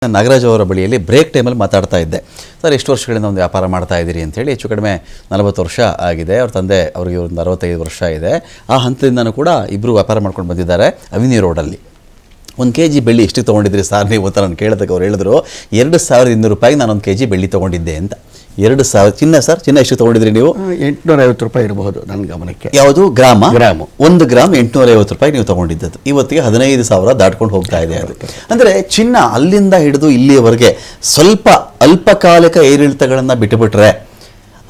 ನಾಗರಾಜ್ ಅವರ ಬಳಿಯಲ್ಲಿ ಬ್ರೇಕ್ ಟೈಮಲ್ಲಿ ಮಾತಾಡ್ತಾ ಇದ್ದೆ. ಸರ್, ಎಷ್ಟು ವರ್ಷಗಳಿಂದ ಒಂದು ವ್ಯಾಪಾರ ಮಾಡ್ತಾ ಇದ್ದೀರಿ ಅಂತೇಳಿ. ಹೆಚ್ಚು ಕಡಿಮೆ 40 ವರ್ಷ ಆಗಿದೆ. ಅವ್ರ ತಂದೆ ಅವರಿಗೆ ಒಂದು 65 ವರ್ಷ ಇದೆ. ಆ ಹಂತದಿಂದನೂ ಕೂಡ ಇಬ್ಬರು ವ್ಯಾಪಾರ ಮಾಡ್ಕೊಂಡು ಬಂದಿದ್ದಾರೆ. ಅವಿನಿ ರೋಡಲ್ಲಿ 1 kg ಬೆಳ್ಳಿ ಎಷ್ಟಿಗೆ ತೊಗೊಂಡಿದ್ರಿ ಸರ್ ನೀವು ಅಂತ ನಾನು ಕೇಳಿದಾಗ ಅವ್ರು ಹೇಳಿದ್ರು 2200 ರೂಪಾಯಿಗೆ ನಾನು 1 kg ಬೆಳ್ಳಿ ತೊಗೊಂಡಿದ್ದೆ ಅಂತ. 2000 ಚಿನ್ನ ಸರ್, ಚಿನ್ನ ಎಷ್ಟು ತೊಗೊಂಡಿದ್ರಿ ನೀವು? 850 ರೂಪಾಯಿ ಇರಬಹುದು ನನ್ನ ಗಮನಕ್ಕೆ. ಯಾವುದು? ಗ್ರಾಮ 1 ಗ್ರಾಮ್ 850 ರೂಪಾಯಿ ನೀವು ತೊಗೊಂಡಿದ್ದದ್ದು. ಇವತ್ತಿಗೆ 15,000 ದಾಟ್ಕೊಂಡು ಹೋಗ್ತಾ ಇದೆ ಅದು. ಅಂದರೆ ಚಿನ್ನ ಅಲ್ಲಿಂದ ಹಿಡಿದು ಇಲ್ಲಿಯವರೆಗೆ ಸ್ವಲ್ಪ ಅಲ್ಪಕಾಲಿಕ ಏರಿಳಿತಗಳನ್ನು ಬಿಟ್ಟುಬಿಟ್ರೆ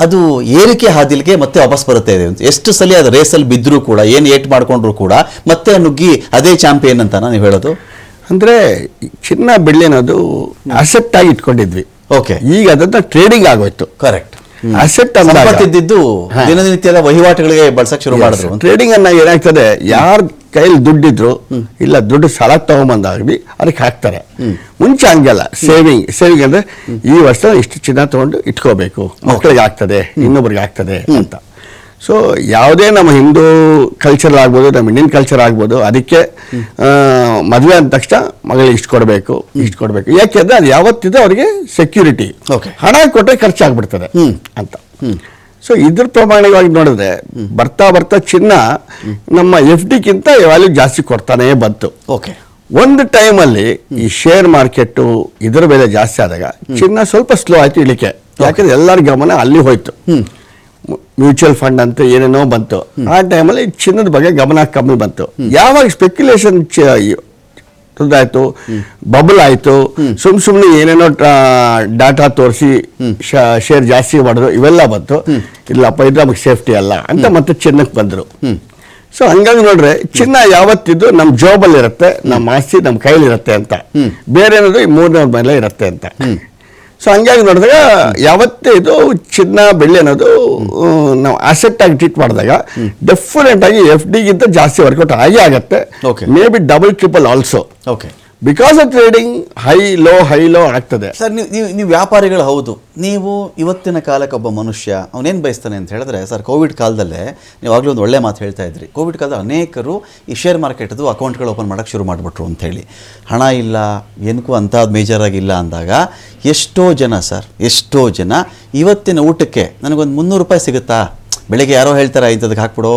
ಅದು ಏರಿಕೆ ಹಾದಿಲಿಗೆ ಮತ್ತೆ ವಾಪಸ್ ಬರುತ್ತೆ ಇದೆ. ಎಷ್ಟು ಸಲ ಅದು ರೇಸಲ್ಲಿ ಬಿದ್ದರೂ ಕೂಡ, ಏನು ಏಟ್ ಮಾಡಿಕೊಂಡ್ರು ಕೂಡ ಮತ್ತೆ ನುಗ್ಗಿ ಅದೇ ಚಾಂಪಿಯನ್ ಅಂತ ನೀವು ಹೇಳೋದು? ಅಂದರೆ ಚಿನ್ನ ಬೆಳ್ಳಿ ಅನ್ನೋದು ಅಸೆಟ್ ಆಗಿ ಇಟ್ಕೊಂಡಿದ್ವಿ. ಓಕೆ, ಈಗ ಅದನ್ನ ಟ್ರೇಡಿಂಗ್ ಆಗೋಯ್ತು. ಕರೆಕ್ಟ್. ಅಸೆಟ್ ಇದ್ದಿದ್ದು ದಿನನಿತ್ಯದ ವಹಿವಾಟುಗಳಿಗೆ ಬಳಸಕ್ಕೆ ಶುರು ಮಾಡಿದ್ರು. ಟ್ರೇಡಿಂಗ್ ಅನ್ನ ಏನಾಗ್ತದೆ, ಯಾರ ಕೈಲಿ ದುಡ್ಡಿದ್ರು ಇಲ್ಲ ದುಡ್ಡು ಸಾಲ ತಗೊಂಬಂದಾಗ್ಲಿ ಅದಕ್ಕೆ ಹಾಕ್ತಾರೆ. ಮುಂಚೆ ಹಂಗಲ್ಲ. ಸೇವಿಂಗ್ ಅಂದ್ರೆ ಈ ವರ್ಷ ಇಷ್ಟು ಚಿನ್ನ ತಗೊಂಡು ಇಟ್ಕೋಬೇಕು, ಮಕ್ಕಳಿಗೆ ಆಗ್ತದೆ, ಇನ್ನೊಬ್ರಿಗೆ ಆಗ್ತದೆ ಅಂತ. ಸೊ ಯಾವುದೇ ನಮ್ಮ ಹಿಂದೂ ಕಲ್ಚರ್ ಆಗ್ಬೋದು, ನಮ್ಮ ಇಂಡಿಯನ್ ಕಲ್ಚರ್ ಆಗ್ಬೋದು, ಅದಕ್ಕೆ ಮದುವೆ ಅಂದ ತಕ್ಷಣ ಮಗಳಿಗೆ ಇಷ್ಟು ಕೊಡಬೇಕು. ಯಾಕೆಂದ್ರೆ ಅದು ಯಾವತ್ತಿದೆ ಅವರಿಗೆ ಸೆಕ್ಯೂರಿಟಿ. ಹಣ ಕೊಟ್ಟರೆ ಖರ್ಚಾಗ್ಬಿಡ್ತದೆ ಅಂತ. ಸೊ ಇದ್ರ ಪ್ರಮಾಣವಾಗಿ ನೋಡಿದ್ರೆ ಬರ್ತಾ ಚಿನ್ನ ನಮ್ಮ FD-ಗಿಂತ ವ್ಯಾಲ್ಯೂ ಜಾಸ್ತಿ ಕೊಡ್ತಾನೆ ಬಂತು. ಓಕೆ, ಒಂದು ಟೈಮಲ್ಲಿ ಈ ಶೇರ್ ಮಾರ್ಕೆಟ್ ಇದರ ಬೆಲೆ ಜಾಸ್ತಿ ಆದಾಗ ಚಿನ್ನ ಸ್ವಲ್ಪ ಸ್ಲೋ ಆಯ್ತು ಇಳಿಕೆ. ಯಾಕಂದ್ರೆ ಎಲ್ಲರ ಗಮನ ಅಲ್ಲಿ ಹೋಯ್ತು. ಮ್ಯೂಚುವಲ್ ಫಂಡ್ ಅಂತ ಏನೇನೋ ಬಂತು. ಆ ಟೈಮಲ್ಲಿ ಚಿನ್ನದ ಬಗ್ಗೆ ಗಮನ ಕಮ್ಮಿ ಬಂತು. ಯಾವಾಗ ಸ್ಪೆಕ್ಯುಲೇಷನ್ ಆಯ್ತು, ಬಬಲ್ ಆಯ್ತು, ಸುಮ್ಮನೆ ಏನೇನೋ ಡಾಟಾ ತೋರಿಸಿ ಶೇರ್ ಜಾಸ್ತಿ ಮಾಡಿದ್ರು, ಇವೆಲ್ಲ ಬಂತು. ಇಲ್ಲಪ್ಪ ಇದು ನಮಗೆ ಸೇಫ್ಟಿ ಅಲ್ಲ ಅಂತ ಮತ್ತೆ ಚಿನ್ನಕ್ಕೆ ಬಂದರು. ಸೊ ಹಂಗಾಗಿ ನೋಡ್ರೆ ಚಿನ್ನ ಯಾವತ್ತಿದ್ದು ನಮ್ಮ ಜಾಬಲ್ಲಿ ಇರುತ್ತೆ, ನಮ್ಮ ಆಸ್ತಿ ನಮ್ಮ ಕೈಲಿರುತ್ತೆ ಅಂತ. ಬೇರೆ ಏನಾದ್ರು ಈ 3ನೇ ಮೇಲೆ ಇರುತ್ತೆ ಅಂತ. ಸೊ ಹಂಗಾಗಿ ನೋಡಿದಾಗ ಯಾವತ್ತೇ ಇದು ಚಿನ್ನ ಬೆಳ್ಳಿ ಅನ್ನೋದು ನಾವು ಅಸೆಟ್ ಆಗಿ ಟ್ರೀಟ್ ಮಾಡಿದಾಗ ಡೆಫಿನೆಟ್ ಆಗಿ FD-ಗಿಂತ ಜಾಸ್ತಿ ವರ್ಕೌಟ್ ಆಗೇ ಆಗುತ್ತೆ. May be double triple also. Okay, because of trading high low ಆಗ್ತದೆ. ಸರ್, ನೀವು ವ್ಯಾಪಾರಿಗಳು ಹೌದು. ನೀವು ಇವತ್ತಿನ ಕಾಲಕ್ಕೆ ಒಬ್ಬ ಮನುಷ್ಯ ಅವನೇನು ಬಯಸ್ತಾನೆ ಅಂತ ಹೇಳಿದ್ರೆ, ಸರ್, ಕೋವಿಡ್ ಕಾಲದಲ್ಲೇ ನೀವು ಆಗಲೂ ಒಂದು ಒಳ್ಳೆ ಮಾತು ಹೇಳ್ತಾ ಇದ್ರಿ. ಕೋವಿಡ್ ಕಾಲದಲ್ಲಿ ಅನೇಕರು ಈ ಶೇರ್ ಮಾರ್ಕೆಟ್ದು ಅಕೌಂಟ್ಗಳು ಓಪನ್ ಮಾಡೋಕ್ಕೆ ಶುರು ಮಾಡಿಬಿಟ್ರು ಅಂಥೇಳಿ. ಹಣ ಇಲ್ಲ, ಏನಕ್ಕೂ ಅಂಥದ್ದು ಮೇಜರಾಗಿಲ್ಲ ಅಂದಾಗ ಎಷ್ಟೋ ಜನ ಇವತ್ತಿನ ಊಟಕ್ಕೆ ನನಗೊಂದು 300 ರೂಪಾಯಿ ಸಿಗುತ್ತಾ, ಬೆಳಗ್ಗೆ ಯಾರೋ ಹೇಳ್ತಾರೆ ಇಂಥದಕ್ಕೆ ಹಾಕ್ಬಿಡೋ,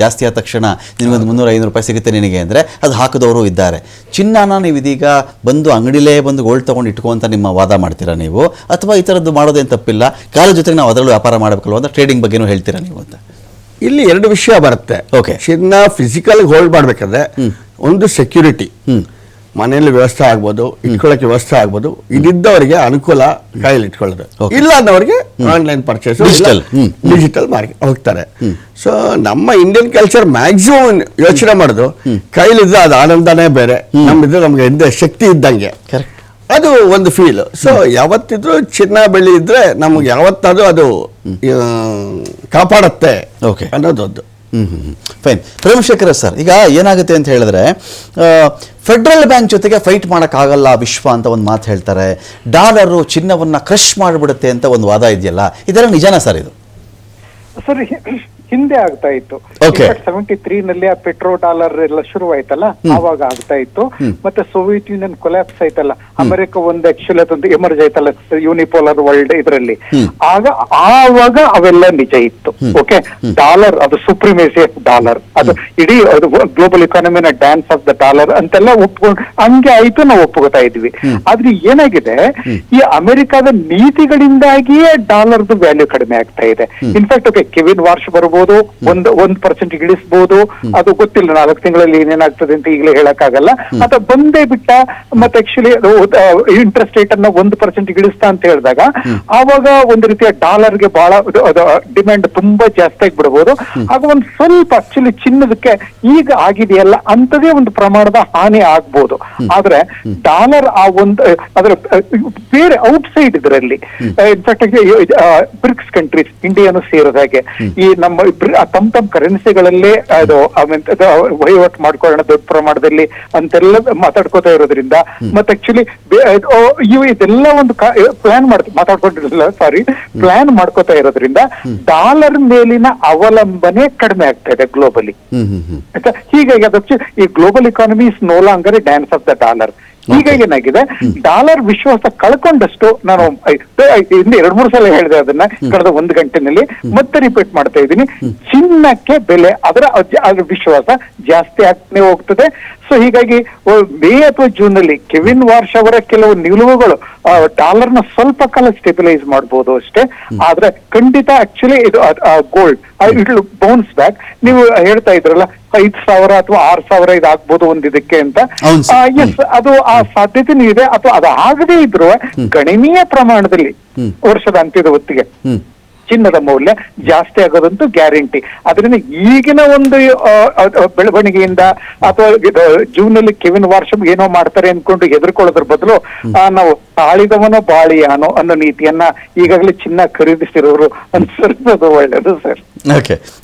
ಜಾಸ್ತಿ ಆದ ತಕ್ಷಣ ನಿನಗೊಂದು 300-500 ರೂಪಾಯಿ ಸಿಗುತ್ತೆ ನಿನಗೆ ಅಂದರೆ ಅದು ಹಾಕಿದವರು ಇದ್ದಾರೆ. ಚಿನ್ನನ ನೀವು ಇದೀಗ ಅಂಗಡಿಲೇ ಬಂದು ಗೋಲ್ಡ್ ತೊಗೊಂಡು ಇಟ್ಕೊಂತ ನಿಮ್ಮ ವಾದ ಮಾಡ್ತೀರಾ ನೀವು, ಅಥವಾ ಈ ಥರದ್ದು ಮಾಡೋದೇನು ತಪ್ಪಿಲ್ಲ, ಕಾಲ ಜೊತೆಗೆ ನಾವು ಅದರಲ್ಲೂ ವ್ಯಾಪಾರ ಮಾಡಬೇಕಲ್ವ ಅಂತ ಟ್ರೇಡಿಂಗ್ ಬಗ್ಗೆನೂ ಹೇಳ್ತೀರಾ ನೀವು ಅಂತ? ಇಲ್ಲಿ 2 ವಿಷಯ ಬರುತ್ತೆ. ಓಕೆ, ಚಿನ್ನ ಫಿಸಿಕಲ್ ಹೋಲ್ಡ್ ಮಾಡಬೇಕಾದ್ರೆ ಒಂದು ಸೆಕ್ಯೂರಿಟಿ, ಮನೆಯಲ್ಲಿ ವ್ಯವಸ್ಥೆ ಆಗ್ಬೋದು, ಇಟ್ಕೊಳ್ಳೋಕೆ ವ್ಯವಸ್ಥೆ ಆಗ್ಬೋದು, ಇದಿದ್ದವರಿಗೆ ಅನುಕೂಲ ಕೈಯಲ್ಲಿ ಇಟ್ಕೊಳ್ಳೋದು. ಇಲ್ಲ ಅನ್ನೋರಿಗೆ ಆನ್ಲೈನ್ ಪರ್ಚೇಸ್, ಡಿಜಿಟಲ್ ಮಾರ್ಕೆಟ್ ಹೋಗ್ತಾರೆ. ಸೊ ನಮ್ಮ ಇಂಡಿಯನ್ ಕಲ್ಚರ್ ಮ್ಯಾಕ್ಸಿಮಮ್ ಯೋಚನೆ ಮಾಡೋದು ಕೈಲಿದ್ರೆ ಅದು ಆನಂದನೇ ಬೇರೆ, ನಮ್ಮಿದ್ರೆ ನಮ್ಗೆ ಇದ್ದ ಶಕ್ತಿ ಇದ್ದಂಗೆ, ಅದು ಒಂದು ಫೀಲ್. ಸೊ ಯಾವತ್ತಿದ್ರು ಚಿನ್ನ ಬೆಳ್ಳಿ ಇದ್ರೆ ನಮ್ಗೆ ಯಾವತ್ತಾದ್ರೂ ಅದು ಕಾಪಾಡುತ್ತೆ ಅನ್ನೋದೊಂದು. ಫೈನ್. ಪ್ರೇಮಶೇಖರ ಸರ್, ಈಗ ಏನಾಗುತ್ತೆ ಅಂತ ಹೇಳಿದ್ರೆ, ಫೆಡ್ರಲ್ ಬ್ಯಾಂಕ್ ಜೊತೆಗೆ ಫೈಟ್ ಮಾಡೋಕ್ಕಾಗಲ್ಲ ವಿಶ್ವ ಅಂತ ಒಂದು ಮಾತು ಹೇಳ್ತಾರೆ. ಡಾಲರು ಚಿನ್ನವನ್ನು ಕ್ರಶ್ ಮಾಡಿಬಿಡುತ್ತೆ ಅಂತ ಒಂದು ವಾದ ಇದೆಯಲ್ಲ, ಇದೆಲ್ಲ ನಿಜಾನ ಸರ್? ಇದು ಸರ್ ಹಿಂದೆ ಆಗ್ತಾ ಇತ್ತು. 73ನಲ್ಲಿ ಆ ಪೆಟ್ರೋ ಡಾಲರ್ ಎಲ್ಲ ಶುರುವಾಯ್ತಲ್ಲ, ಆವಾಗ ಆಗ್ತಾ ಇತ್ತು. ಮತ್ತೆ ಸೋವಿಯತ್ ಯೂನಿಯನ್ ಕೊಲ್ಯಾಪ್ಸ್ ಆಯ್ತಲ್ಲ, ಅಮೆರಿಕ ಒಂದು ಆಕ್ಚುಲಿ ಅದೊಂದು ಎಮರ್ಜ್ ಆಯ್ತಲ್ಲ ಯೂನಿಪೋಲರ್ ವರ್ಲ್ಡ್ ಇದರಲ್ಲಿ, ಆವಾಗ ಅವೆಲ್ಲ ನಿಜ ಇತ್ತು. ಓಕೆ, ಡಾಲರ್ ಅದು ಸುಪ್ರಿಮೇಸಿ ಆಫ್ ಡಾಲರ್, ಅದು ಇಡೀ ಅದು ಗ್ಲೋಬಲ್ ಇಕಾನಮಿನ ಡ್ಯಾನ್ಸ್ ಆಫ್ ದ ಡಾಲರ್ ಅಂತೆಲ್ಲ ಒಪ್ಕೊಂಡು ಹಂಗೆ ಆಯ್ತು, ನಾವು ಒಪ್ಕೋತಾ ಇದ್ವಿ. ಆದ್ರೆ ಏನಾಗಿದೆ, ಈ ಅಮೆರಿಕದ ನೀತಿಗಳಿಂದಾಗಿಯೇ ಡಾಲರ್ದು ವ್ಯಾಲ್ಯೂ ಕಡಿಮೆ ಆಗ್ತಾ ಇದೆ. ಇನ್ಫ್ಯಾಕ್ಟ್ ಓಕೆ, ಕೆವಿನ್ ವಾರ್ಷ್ ಬರ್ಬೋದು, 1% ಇಳಿಸಬಹುದು, ಅದು ಗೊತ್ತಿಲ್ಲ 4 ತಿಂಗಳಲ್ಲಿ ಏನೇನಾಗ್ತದೆ ಅಂತ ಈಗಲೇ ಹೇಳಕ್ಕಾಗಲ್ಲ. ಅಥವಾ ಬಂದೇ ಬಿಟ್ಟ ಮತ್ತೆ ಆಕ್ಚುಲಿ ಇಂಟ್ರೆಸ್ಟ್ ರೇಟ್ ಅನ್ನ 1% ಇಳಿಸ್ತಾ ಅಂತ ಹೇಳಿದಾಗ ಆವಾಗ ಒಂದು ರೀತಿಯ ಡಾಲರ್ಗೆ ಬಹಳ ಡಿಮ್ಯಾಂಡ್ ತುಂಬಾ ಜಾಸ್ತಿ ಆಗಿಬಿಡಬಹುದು. ಆಗ ಒಂದು ಸ್ವಲ್ಪ ಆಕ್ಚುಲಿ ಚಿನ್ನದಕ್ಕೆ ಈಗ ಆಗಿದೆಯಲ್ಲ ಅಂತದೇ ಒಂದು ಪ್ರಮಾಣದ ಹಾನಿ ಆಗ್ಬೋದು. ಆದ್ರೆ ಡಾಲರ್ ಆ ಒಂದು ಅದರ ಬೇರೆ ಔಟ್ಸೈಡ್ ಇದರಲ್ಲಿ ಇನ್ಫ್ಯಾಕ್ಟ್ ಬ್ರಿಕ್ಸ್ ಕಂಟ್ರೀಸ್ ಇಂಡಿಯಾನು ಸೇರಿದಾಗೆ ಈ ನಮ್ಮ ತಮ್ಮ ಕರೆನ್ಸಿಗಳಲ್ಲೇ ಅದು ವಹಿವಾಟು ಮಾಡ್ಕೊಳ್ಳೋಣ ದೊಡ್ಡ ಪ್ರಮಾಣದಲ್ಲಿ ಅಂತೆಲ್ಲ ಮಾತಾಡ್ಕೋತಾ ಇರೋದ್ರಿಂದ, ಮತ್ತೆ ಆಕ್ಚುಲಿ ಇದೆಲ್ಲ ಒಂದು ಪ್ಲಾನ್ ಮಾಡ್ಕೋತಾ ಇರೋದ್ರಿಂದ ಡಾಲರ್ ಮೇಲಿನ ಅವಲಂಬನೆ ಕಡಿಮೆ ಆಗ್ತಾ ಇದೆ ಗ್ಲೋಬಲಿ. ಹೀಗಾಗಿ ಅದಕ್ಕೆ ಈ global economy is no longer dance of the dollar. ಈಗ ಏನಾಗಿದೆ, ಡಾಲರ್ ವಿಶ್ವಾಸ ಕಳ್ಕೊಂಡಷ್ಟು, ನಾನು ಹಿಂದೆ 2-3 ಸಲ ಹೇಳಿದೆ ಅದನ್ನ ಕಳೆದ 1 ಗಂಟೆನಲ್ಲಿ, ಮತ್ತೆ ರಿಪೀಟ್ ಮಾಡ್ತಾ ಇದ್ದೀನಿ, ಚಿನ್ನಕ್ಕೆ ಬೆಲೆ, ಅದರ ವಿಶ್ವಾಸ ಜಾಸ್ತಿ ಆಗ್ತಾನೆ ಹೋಗ್ತದೆ. ಸೊ ಹೀಗಾಗಿ ಮೇ ಅಥವಾ ಜೂನ್ ನಲ್ಲಿ ಕೆವಿನ್ ವಾರ್ಷ್ ಅವರ ಕೆಲವು ನಿಲುವುಗಳು ಡಾಲರ್ನ ಸ್ವಲ್ಪ ಕಾಲ ಸ್ಟೆಬಿಲೈಸ್ ಮಾಡಬಹುದು ಅಷ್ಟೇ. ಆದ್ರೆ ಖಂಡಿತ ಆಕ್ಚುಲಿ ಇದು gold it will bounce back. ನೀವು ಹೇಳ್ತಾ ಇದ್ರಲ್ಲ 5,000 ಅಥವಾ 6,000 ಇದು ಆಗ್ಬೋದು ಒಂದಿದಕ್ಕೆ ಅಂತ. ಎಸ್, ಅದು ಆ ಸಾಧ್ಯತೆನೂ ಇದೆ. ಅಥವಾ ಅದು ಆಗದೇ ಇದ್ರು ಗಣನೀಯ ಪ್ರಮಾಣದಲ್ಲಿ ವರ್ಷದ ಅಂತ್ಯದ ಹೊತ್ತಿಗೆ ಚಿನ್ನದ ಮೌಲ್ಯ ಜಾಸ್ತಿ ಆಗೋದಂತೂ ಗ್ಯಾರಂಟಿ. ಅದರಿಂದ ಈಗಿನ ಒಂದು ಬೆಳವಣಿಗೆಯಿಂದ ಅಥವಾ ಜೂನ್ ನಲ್ಲಿ ಕೆವಿನ್ ವಾರ್ಷ್ ಏನೋ ಮಾಡ್ತಾರೆ ಅನ್ಕೊಂಡು ಹೆದರ್ಕೊಳ್ಳೋದ್ರ ಬದಲು ನಾವು ತಾಳಿದವನೋ ಬಾಳಿಯಾನೋ ಅನ್ನೋ ನೀತಿಯನ್ನ ಈಗಾಗಲೇ ಚಿನ್ನ ಖರೀದಿಸಿರೋರು ಅನುಸರಿಸೋದು ಒಳ್ಳೇದು ಸರ್. ಓಕೆ.